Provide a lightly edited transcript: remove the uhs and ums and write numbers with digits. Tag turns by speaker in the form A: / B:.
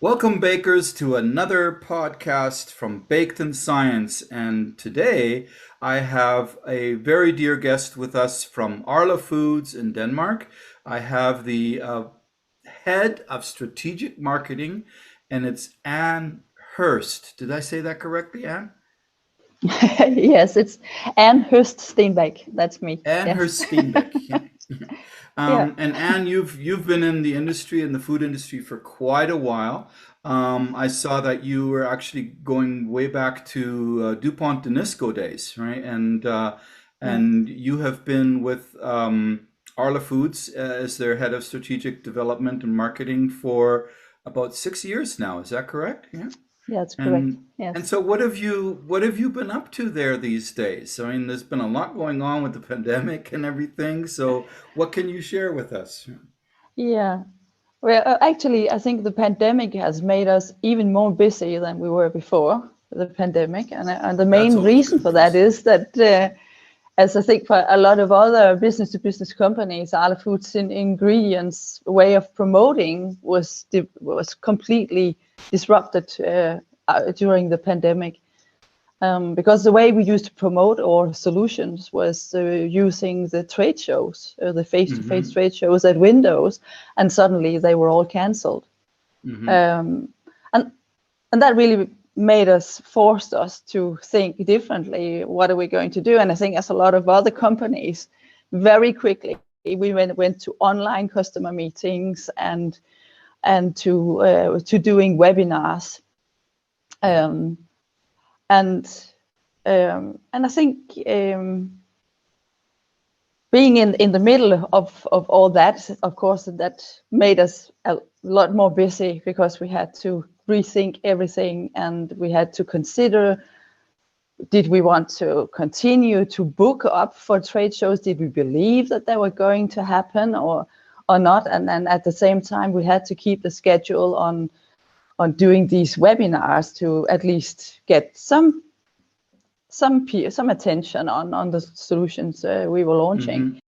A: Welcome, bakers, to another podcast from Baked in Science. And today I have a very dear guest with us from Arla Foods in Denmark. I have the head of strategic marketing, and it's Anne Hoest. Did I say that correctly, Anne?
B: Yes, it's Anne Hoest Stenbaek. That's me.
A: Anne
B: Yes.
A: Hoest Stenbaek. Yeah.
B: Yeah.
A: And Anne, you've been in the industry, in the food industry, for quite a while. I saw that you were actually going way back to DuPont Danisco days, right?
B: Yeah.
A: And you have been with Arla Foods as their head of strategic development and marketing for about 6 years now. Is that correct? Yeah.
B: That's correct.
A: And
B: Yes.
A: so what have you been up to there these days? I mean, there's been a lot going on with the pandemic and everything. So what can you share with us?
B: Yeah. Well, actually, I think the pandemic has made us even more busy than we were before the pandemic, and the
A: That's
B: main
A: always
B: reason
A: good
B: for that
A: news.
B: is that, as I think for a lot of other business-to-business companies, Arla Foods Ingredients way of promoting was completely disrupted during the pandemic. Because the way we used to promote our solutions was using the trade shows, the face-to-face
A: Mm-hmm.
B: trade shows at Windows, and suddenly they were all cancelled.
A: Mm-hmm.
B: Um, and and that really forced us to think differently. What are we going to do? And I think, as a lot of other companies, very quickly we went to online customer meetings and to doing webinars. Um, and and I think being in the middle of all that, of course, that made us a lot more busy because we had to rethink everything, and we had to consider, did we want to continue to book up for trade shows? Did we believe that they were going to happen or not? And then at the same time, we had to keep the schedule on doing these webinars to at least get some attention on the solutions we were launching.
A: Mm-hmm.